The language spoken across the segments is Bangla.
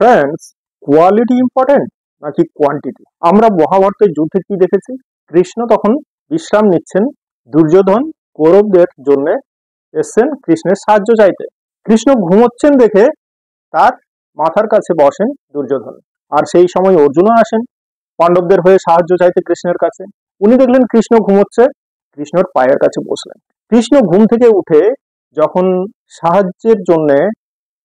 ফ্রেন্ডস, কোয়ালিটি ইম্পর্টেন্ট নাকি কোয়ান্টিটি? আমরা মহাভারতের যুদ্ধে কি দেখেছি? কৃষ্ণ তখন বিশ্রাম নিচ্ছেন, দুর্যোধন কৌরবদের জন্য এসছেন কৃষ্ণের সাহায্য চাইতে। কৃষ্ণ ঘুমোচ্ছেন দেখে তার মাথার কাছে বসেন দুর্যোধন। আর সেই সময় অর্জুনও আসেন পাণ্ডবদের হয়ে সাহায্য চাইতে কৃষ্ণের কাছে। উনি দেখলেন কৃষ্ণ ঘুমোচ্ছে, কৃষ্ণর পায়ের কাছে বসলেন। কৃষ্ণ ঘুম থেকে উঠে যখন সাহায্যের জন্য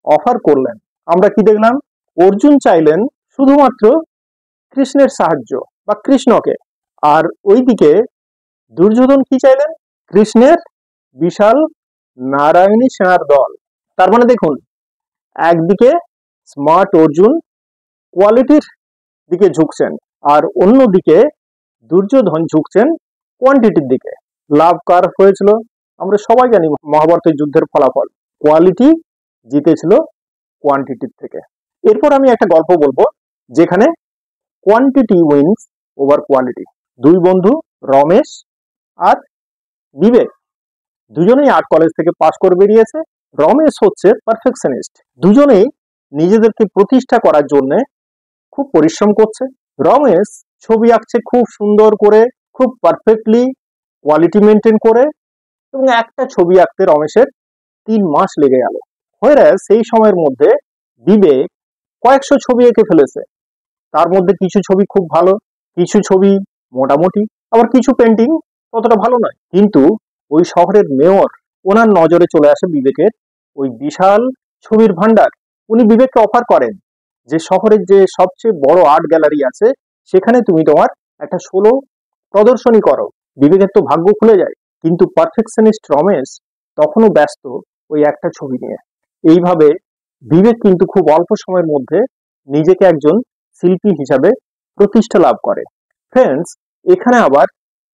অফার করলেন, আমরা কি দেখলাম? অর্জুন চাইলেন শুধুমাত্র কৃষ্ণের সাহায্য বা কৃষ্ণকে, আর ওইদিকে দুর্যোধন কি চাইলেন? কৃষ্ণের বিশাল নারায়ণী সেনার দল। তার মানে দেখুন, একদিকে স্মার্ট অর্জুন কোয়ালিটির দিকে ঝুঁকছেন, আর অন্যদিকে দুর্যোধন ঝুঁকছেন কোয়ান্টিটির দিকে। লাভ কার হয়েছিল? আমরা সবাই জানি মহাভারতের যুদ্ধের ফলাফল, কোয়ালিটি জিতেছিল কোয়ান্টিটির থেকে। এরপর আমি একটা গল্প বলবো যেখানে কোয়ান্টিটি উইন্স ওভার কোয়ালিটি। দুই বন্ধু রমেশ আর বিবেক, দুজনেই আর্ট কলেজ থেকে পাশ করে বেরিয়েছে। রমেশ হচ্ছে পারফেকশনিস্ট, দুজনেই নিজেদেরকে প্রতিষ্ঠা করার জন্য খুব পরিশ্রম করছে। রমেশ ছবি আঁকছে খুব সুন্দর করে, খুব পারফেক্টলি কোয়ালিটি মেনটেন করে, এবং একটা ছবি আঁকতে রমেশের 3 মাস লেগে গেল। হয়ে সেই সময়ের মধ্যে বিবেক কয়েকশো ছবি এঁকে ফেলেছে। তার মধ্যে কিছু ছবি খুব ভালো, কিছু ছবি মোটামুটি, আবার কিছু পেন্টিং ততটা ভালো নয়। কিন্তু ওই শহরের মেয়র, ওনার নজরে চলে আসে বিবেকের ওই বিশাল ছবির ভান্ডার। উনি বিবেককে অফার করেন যে শহরের যে সবচেয়ে বড় আর্ট গ্যালারি আছে সেখানে তুমি তোমার একটা সোলো প্রদর্শনী করো। বিবেকের তো ভাগ্য খুলে যায়, কিন্তু পারফেকশনিস্ট রমেশ তখনও ব্যস্ত ওই একটা ছবি নিয়ে। এইভাবে বিবেক কিন্তু খুব অল্প সময়ের মধ্যে নিজেকে একজন শিল্পী হিসাবে প্রতিষ্ঠা লাভ করে। ফ্রেন্ডস, এখানে আবার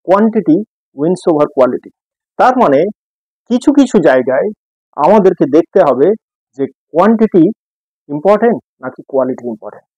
কোয়ান্টিটি উইন্স ওভার কোয়ালিটি। তার মানে কিছু কিছু জায়গায় আমাদেরকে দেখতে হবে যে কোয়ান্টিটি ইম্পর্টেন্ট নাকি কোয়ালিটি ইম্পর্টেন্ট।